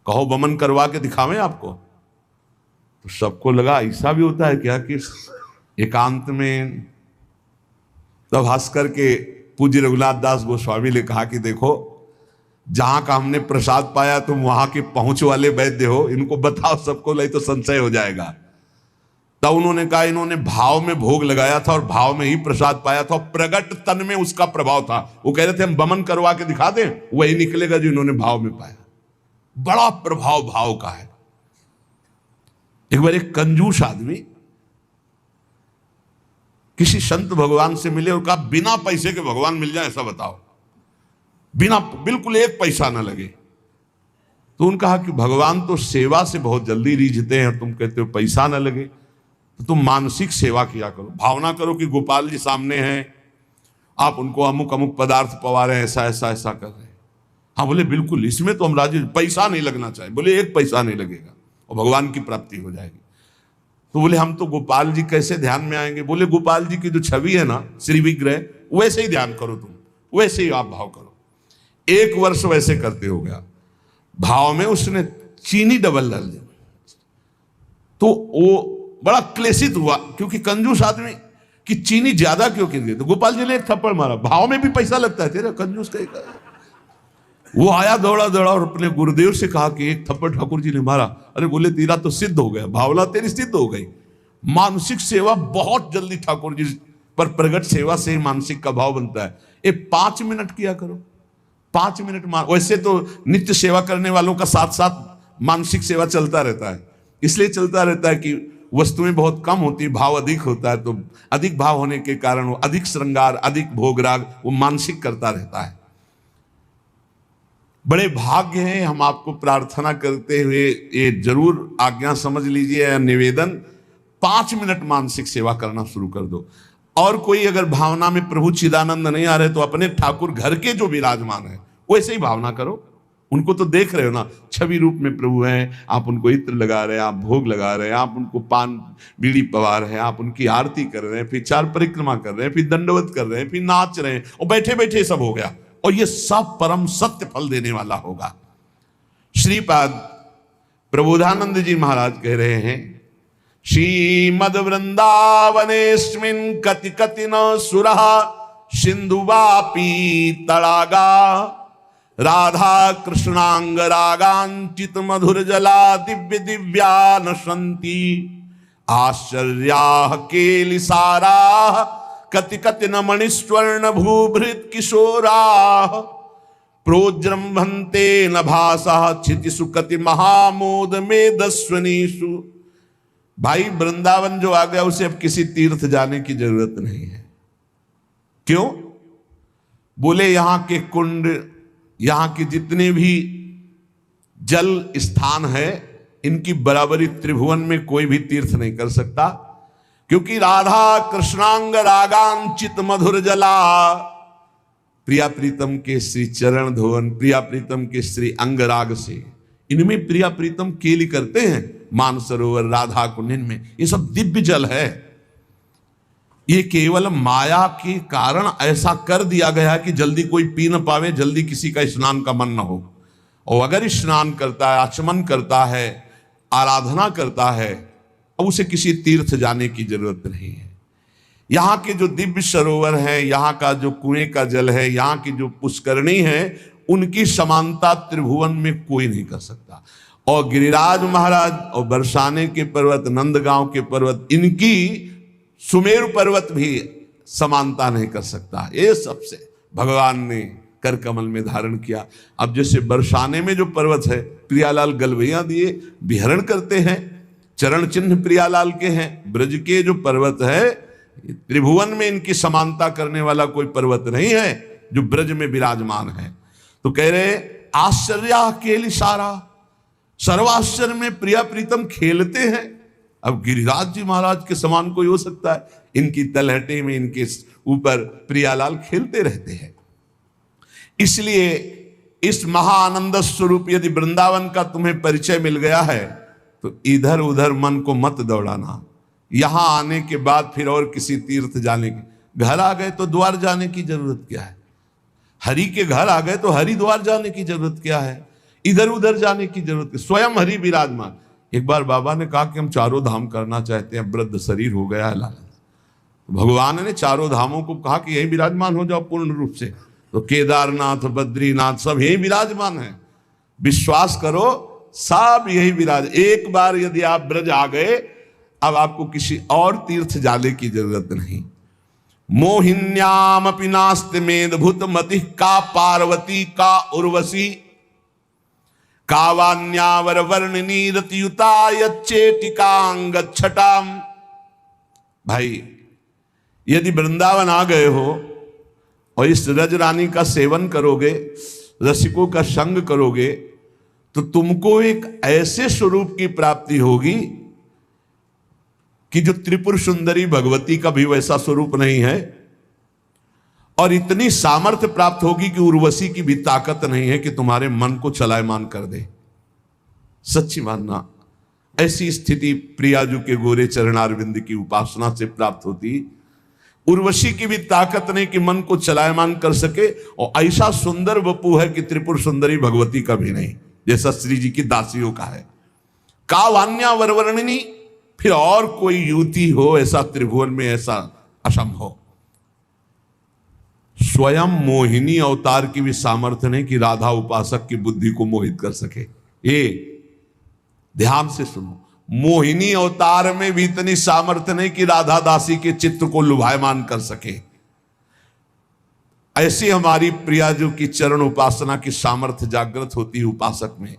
कहो बमन करवा के दिखावें आपको। तो सबको लगा ऐसा भी होता है क्या कि एकांत में। तब हंस करके पूज्य रघुनाथ दास गोस्वामी ने कहा कि देखो जहां का हमने प्रसाद पाया तुम वहां के पहुंच वाले वैद्य हो, इनको बताओ सबको, नहीं तो संशय हो जाएगा। तब उन्होंने कहा इन्होंने भाव में भोग लगाया था और भाव में ही प्रसाद पाया था, प्रगट तन में उसका प्रभाव था। वो कह रहे थे हम बमन करवा के दिखा दें, वही निकलेगा जो इन्होंने भाव में पाया। बड़ा प्रभाव भाव का है। एक बार एक कंजूस आदमी किसी संत भगवान से मिले और कहा बिना पैसे के भगवान मिल जाए ऐसा बताओ, बिना बिल्कुल एक पैसा ना लगे। तो उन्होंने कहा कि भगवान तो सेवा से बहुत जल्दी रीझते हैं और तुम कहते हो पैसा ना लगे, तो तुम मानसिक सेवा किया करो, भावना करो कि गोपाल जी सामने हैं, आप उनको अमुक अमुक पदार्थ पवा रहे हैं, ऐसा ऐसा ऐसा कर रहे हैं। हाँ बोले बिल्कुल, इसमें तो हम राजी, पैसा नहीं लगना चाहिए। बोले एक पैसा नहीं लगेगा और भगवान की प्राप्ति हो जाएगी। तो बोले हम तो गोपाल जी कैसे ध्यान में आएंगे। बोले गोपाल जी की जो छवि है ना श्री विग्रह, वैसे ही ध्यान करो, तुम वैसे ही आप भाव करो। 1 वर्ष वैसे करते हो गया, भाव में उसने चीनी डबल डाल दी। तो वो बड़ा क्लेशित हुआ क्योंकि कंजूस आदमी कि चीनी ज्यादा क्यों गिर गई। तो गोपाल जी ने एक थप्पड़ मारा, भाव में भी पैसा लगता है तेरा कंजूस का। वो आया दौड़ा दौड़ा और अपने गुरुदेव से कहा कि एक थप्पड़ ठाकुर जी ने मारा। अरे बोले तेरा तो सिद्ध हो गया, भावना तेरी सिद्ध हो गई। मानसिक सेवा बहुत जल्दी ठाकुर जी पर प्रगट सेवा से ही मानसिक का भाव बनता है। ये 5 मिनट किया करो, 5 मिनट। वैसे तो नित्य सेवा करने वालों का साथ साथ मानसिक सेवा चलता रहता है, इसलिए चलता रहता है कि वस्तुएं बहुत कम होती, भाव अधिक होता है। तो अधिक भाव होने के कारण वो अधिक श्रृंगार, अधिक भोग राग वो मानसिक करता रहता है। बड़े भाग्य हैं, हम आपको प्रार्थना करते हुए ये जरूर आज्ञा समझ लीजिए या निवेदन, 5 मिनट मानसिक सेवा करना शुरू कर दो। और कोई अगर भावना में प्रभु चिदानंद नहीं आ रहे तो अपने ठाकुर घर के जो विराजमान है वैसे ही भावना करो। उनको तो देख रहे हो ना, छवि रूप में प्रभु हैं, आप उनको इत्र लगा रहे हैं, आप भोग लगा रहे हैं, आप उनको पान बीड़ी पवा रहे हैं, आप उनकी आरती कर रहे हैं, फिर 4 परिक्रमा कर रहे हैं, फिर दंडवत कर रहे हैं, फिर नाच रहे हैं, और बैठे बैठे सब हो गया। और ये सब परम सत्य फल देने वाला होगा। श्रीपाद प्रबोधानंद जी महाराज कह रहे हैं, श्रीमद वृंदावनेस्मिन् कति कति न सुरः सिंधुवापी तड़ागा राधा कृष्णांग रागांचित मधुर जला दिव्य दिव्या नशंति आश्चर्या केलिसारा कति कति न मणिस्वर्ण भूभृत किशोरा प्रोजृंभन्ते न भासा क्षितिषु कति महामोद मेदस्वनीषु। भाई वृंदावन जो आ गया उसे अब किसी तीर्थ जाने की जरूरत नहीं है। क्यों? बोले यहां के कुंड, यहां के जितने भी जल स्थान है, इनकी बराबरी त्रिभुवन में कोई भी तीर्थ नहीं कर सकता, क्योंकि राधा कृष्णांग रागांचित मधुर जला, प्रिया प्रीतम के श्री चरण धोवन, प्रिया प्रीतम के श्री अंग राग से, इनमें प्रिया प्रीतम केली करते हैं। मानसरोवर राधा कुंड में ये सब दिव्य जल है। ये केवल माया के कारण ऐसा कर दिया गया कि जल्दी कोई पी न पावे, जल्दी किसी का स्नान का मन न हो। और अगर स्नान करता है, आचमन करता है, आराधना करता है, अब उसे किसी तीर्थ जाने की जरूरत नहीं है। यहाँ के जो दिव्य सरोवर है, यहाँ का जो कुएं का जल है, यहाँ की जो पुष्करणी है, उनकी समानता त्रिभुवन में कोई नहीं कर सकता। और गिरिराज महाराज और बरसाने के पर्वत, नंदगांव के पर्वत, इनकी सुमेरु पर्वत भी समानता नहीं कर सकता। ये सबसे भगवान ने कर कमल में धारण किया। अब जैसे बरसाने में जो पर्वत है, प्रियालाल गलवैया दिए विहरण करते हैं, चरण चिन्ह प्रियालाल के हैं। ब्रज के जो पर्वत है, त्रिभुवन में इनकी समानता करने वाला कोई पर्वत नहीं है जो ब्रज में विराजमान है। तो कह रहे आश्चर्य केली सारा, सर्वाश्चर्य में प्रिया प्रीतम खेलते हैं। अब गिरिराज जी महाराज के समान कोई हो सकता है? इनकी तलहटे में इनके ऊपर प्रियालाल खेलते रहते हैं। इसलिए इस महाआनंद स्वरूप यदि वृंदावन का तुम्हें परिचय मिल गया है तो इधर उधर मन को मत दौड़ाना। यहां आने के बाद फिर और किसी तीर्थ जाने की, घर आ गए तो द्वार जाने की जरूरत क्या है? हरि के घर आ गए तो हरिद्वार जाने की जरूरत क्या है? इधर उधर जाने की जरूरत है, स्वयं हरि विराजमान। एक बार बाबा ने कहा कि हम चारों धाम करना चाहते हैं, वृद्ध शरीर हो गया है लालच। भगवान ने चारों धामों को कहा कि यही विराजमान हो जाओ पूर्ण रूप से। तो केदारनाथ, बद्रीनाथ सब यही विराजमान है, विश्वास करो सब यही विराज। एक बार यदि आप ब्रज आ गए, अब आपको किसी और तीर्थ जाने की जरूरत नहीं। मोहिन्याम अपि नास्ति मेदभूत मति का पार्वती का उर्वशी कावान्यावर वर्णनी रतियुता यच्चेटिकांग छटाम। भाई यदि वृंदावन आ गए हो और इस रज रानी का सेवन करोगे, रसिकों का संग करोगे, तो तुमको एक ऐसे स्वरूप की प्राप्ति होगी कि जो त्रिपुर सुंदरी भगवती का भी वैसा स्वरूप नहीं है, और इतनी सामर्थ्य प्राप्त होगी कि उर्वशी की भी ताकत नहीं है कि तुम्हारे मन को चलायमान कर दे। सच्ची मानना, ऐसी स्थिति प्रियाजू के गोरे चरणारविंद की उपासना से प्राप्त होती। उर्वशी की भी ताकत नहीं कि मन को चलायमान कर सके, और ऐसा सुंदर वपु है कि त्रिपुर सुंदरी भगवती का भी नहीं, जैसा श्री जी की दासियों का है। कावान्या वरवर्णिनी, फिर और कोई युवती हो ऐसा त्रिभुवन में, ऐसा असंभव। स्वयं मोहिनी अवतार की भी सामर्थ्य नहीं कि राधा उपासक की बुद्धि को मोहित कर सके। ये ध्यान से सुनो, मोहिनी अवतार में भी इतनी सामर्थ्य नहीं कि राधा दासी के चित्त को लुभायमान कर सके। ऐसी हमारी प्रियाजू की चरण उपासना की सामर्थ्य जागृत होती है उपासक में।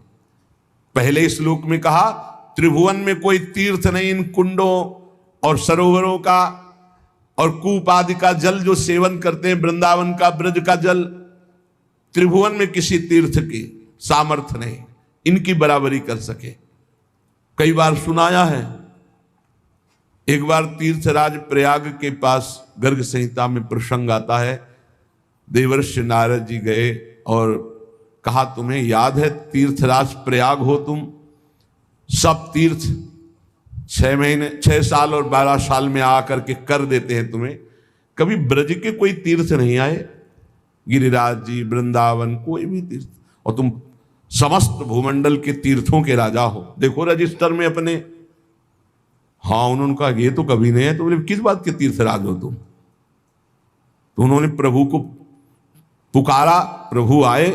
पहले श्लोक में कहा त्रिभुवन में कोई तीर्थ नहीं, इन कुंडों और सरोवरों का और कूप आदि का जल जो सेवन करते हैं, वृंदावन का ब्रज का जल, त्रिभुवन में किसी तीर्थ की सामर्थ्य नहीं इनकी बराबरी कर सके। कई बार सुनाया है, एक बार तीर्थराज प्रयाग के पास गर्ग संहिता में प्रसंग आता है, देवर्षि नारद जी गए और कहा तुम्हें याद है तीर्थराज प्रयाग हो तुम, सब तीर्थ 6 साल और 12 साल में आकर के कर देते हैं तुम्हें, कभी ब्रज के कोई तीर्थ नहीं आए, गिरिराज जी, वृंदावन, कोई भी तीर्थ, और तुम समस्त भूमंडल के तीर्थों के राजा हो, देखो रजिस्टर में अपने। हाँ, उन्होंने कहा ये तो कभी नहीं है। तो बोले किस बात के तीर्थराज हो तुम? तो उन्होंने प्रभु को पुकारा, प्रभु आए,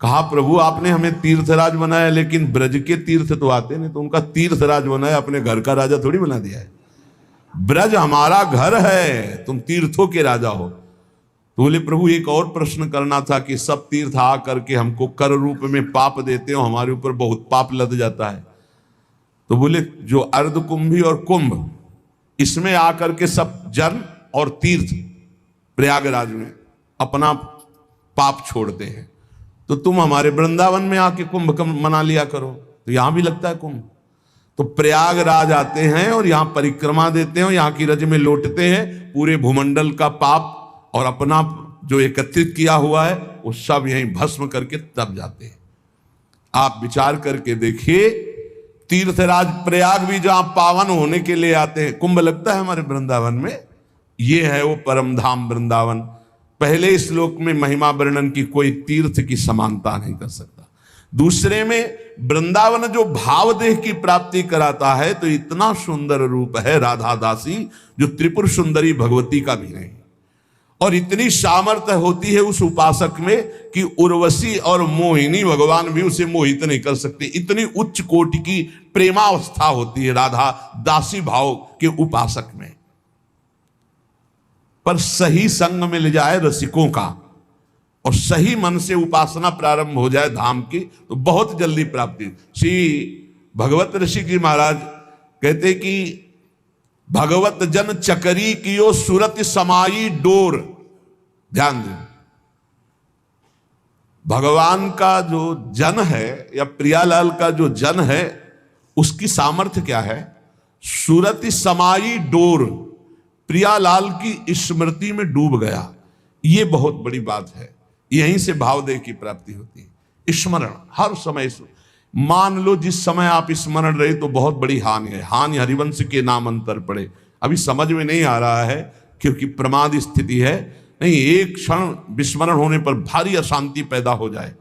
कहा प्रभु आपने हमें तीर्थराज बनाया, लेकिन ब्रज के तीर्थ तो आते नहीं। तो उनका तीर्थराज बनाया, अपने घर का राजा थोड़ी बना दिया है। ब्रज हमारा घर है, तुम तीर्थों के राजा हो। तो बोले प्रभु एक और प्रश्न करना था कि सब तीर्थ आ करके हमको कर रूप में पाप देते हो, हमारे ऊपर बहुत पाप लद जाता है। तो बोले जो अर्ध कुंभी और कुंभ, इसमें आकर के सब जन और तीर्थ प्रयागराज में अपना पाप छोड़ते हैं, तो तुम हमारे वृंदावन में आके कुंभ मना लिया करो। तो यहां भी लगता है कुंभ। तो प्रयागराज आते हैं और यहां परिक्रमा देते हैं, यहां की रज में लौटते हैं, पूरे भूमंडल का पाप और अपना जो एकत्रित किया हुआ है वो सब यहीं भस्म करके तब जाते हैं। आप विचार करके देखिए, तीर्थराज प्रयाग भी जहां पावन होने के लिए आते हैं, कुंभ लगता है हमारे वृंदावन में। ये है वो परम धाम वृंदावन। पहले श्लोक में महिमा वर्णन की कोई तीर्थ की समानता नहीं कर सकता। दूसरे में वृंदावन जो भाव देह की प्राप्ति कराता है, तो इतना सुंदर रूप है राधा दासी जो त्रिपुर सुंदरी भगवती का भी नहीं। और इतनी सामर्थ्य होती है उस उपासक में कि उर्वशी और मोहिनी भगवान भी उसे मोहित नहीं कर सकते। इतनी उच्च कोटि की प्रेमावस्था होती है राधा दासी भाव के उपासक में। पर सही संग मिल जाए रसिकों का और सही मन से उपासना प्रारंभ हो जाए धाम की, तो बहुत जल्दी प्राप्ति। श्री भगवत ऋषि जी महाराज कहते कि भगवत जन चकरी कियो सुरत समाई डोर। ध्यान दें, भगवान का जो जन है या प्रियालाल का जो जन है उसकी सामर्थ्य क्या है? सुरत समाई डोर, प्रियालाल की स्मृति में डूब गया। ये बहुत बड़ी बात है। यहीं से भावदेह की प्राप्ति होती है। स्मरण हर समय, मान लो जिस समय आप स्मरण रहे तो बहुत बड़ी हानि है। हानि हरिवंश के नाम अंतर पड़े, अभी समझ में नहीं आ रहा है क्योंकि प्रमाद स्थिति है। नहीं, एक क्षण विस्मरण होने पर भारी अशांति पैदा हो जाए।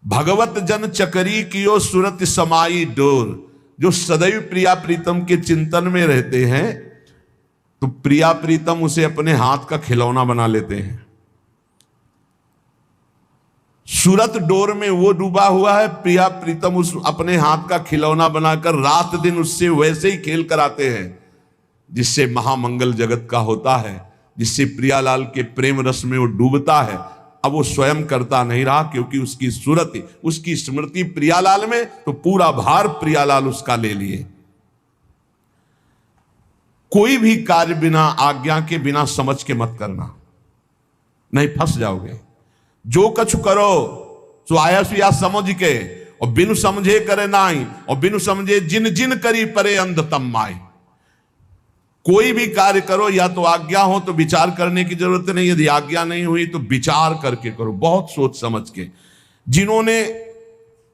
भगवत जन चकरी कियो सुरत समाई डोर, जो सदैव प्रिया प्रीतम के चिंतन में रहते हैं तो प्रिया प्रीतम उसे अपने हाथ का खिलौना बना लेते हैं। सूरत डोर में वो डूबा हुआ है, प्रिया प्रीतम उस अपने हाथ का खिलौना बनाकर रात दिन उससे वैसे ही खेल कराते हैं जिससे महामंगल जगत का होता है, जिससे प्रियालाल के प्रेम रस में वो डूबता है। अब वो स्वयं करता नहीं रहा क्योंकि उसकी सूरत, उसकी स्मृति प्रियालाल में, तो पूरा भार प्रियालाल उसका ले लिए। कोई भी कार्य बिना आज्ञा के, बिना समझ के मत करना, नहीं फंस जाओगे। जो कछु करो सो आयस या समझ के, और बिनु समझे करे नाई, और बिनु समझे जिन जिन करी परे अंधतम माई। कोई भी कार्य करो या तो आज्ञा हो तो विचार करने की जरूरत नहीं, यदि आज्ञा नहीं हुई तो विचार करके करो, बहुत सोच समझ के। जिन्होंने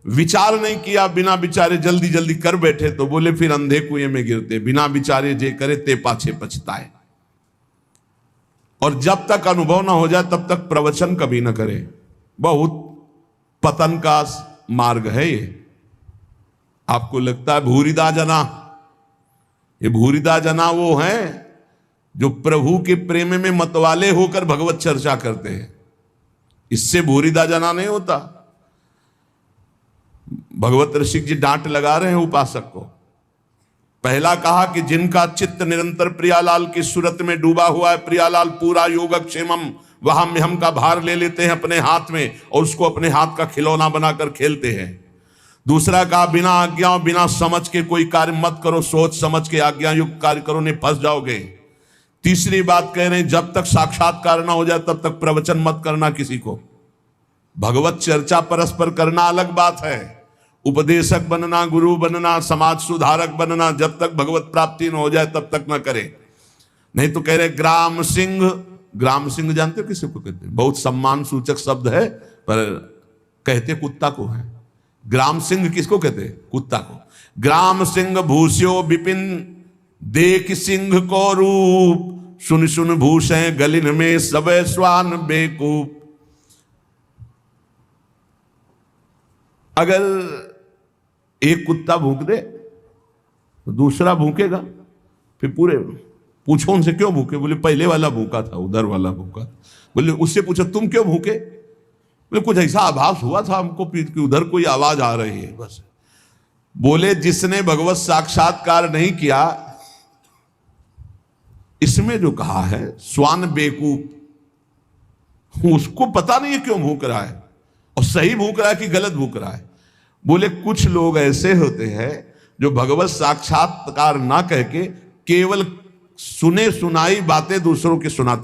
विचार नहीं किया, बिना विचारे जल्दी जल्दी कर बैठे, तो बोले फिर अंधे कुएं में गिरते। बिना विचारे जे करे ते पाछे पछताए। और जब तक अनुभव ना हो जाए तब तक प्रवचन कभी ना करे। बहुत पतन का मार्ग है ये। आपको लगता है भूरिदा जना, ये भूरिदा जना वो हैं जो प्रभु के प्रेम में मतवाले होकर भगवत चर्चा करते हैं। इससे भूरिदा जना नहीं होता। भगवत ऋषि जी डांट लगा रहे हैं उपासक को। पहला कहा कि जिनका चित्त निरंतर प्रियालाल की सूरत में डूबा हुआ है, प्रियालाल पूरा योगक्षेमम वहां में हम का भार ले लेते हैं अपने हाथ में और उसको अपने हाथ का खिलौना बनाकर खेलते हैं। दूसरा कहा बिना आज्ञा बिना समझ के कोई कार्य मत करो, सोच समझ के आज्ञा युक्त कार्य करो, नहीं फंस जाओगे। तीसरी बात कह रहे हैं जब तक साक्षात्कार ना हो जाए तब तक प्रवचन मत करना किसी को। भगवत चर्चा परस्पर करना अलग बात है, उपदेशक बनना, गुरु बनना, समाज सुधारक बनना, जब तक भगवत प्राप्ति न हो जाए तब तक न करे। नहीं तो कह रहे ग्राम सिंह, ग्राम सिंह जानते हो किसी को कहते हैं? बहुत सम्मान सूचक शब्द है पर कहते कुत्ता को है। ग्राम सिंह किसको कहते हैं? कुत्ता को। ग्राम सिंह भूस्यो विपिन देख सिंह को रूप, सुन सुन भूषे गलिन में सबे स्वान बेकूफ। अगर एक कुत्ता भूख दे तो दूसरा भूखेगा, फिर पूरे पूछो उनसे क्यों भूखे? बोले पहले वाला भूखा था, उधर वाला भूखा। बोले उससे पूछो तुम क्यों भूखे? बोले कुछ ऐसा आभास हुआ था हमको कि उधर कोई आवाज आ रही है बस। बोले जिसने भगवत साक्षात्कार नहीं किया, इसमें जो कहा है स्वान बेकूफ, उसको पता नहीं है क्यों भूख रहा है और सही भूख रहा है कि गलत भूख रहा है। बोले कुछ लोग ऐसे होते हैं जो भगवत साक्षात्कार ना कह के केवल सुने सुनाई बातें दूसरों के सुनाते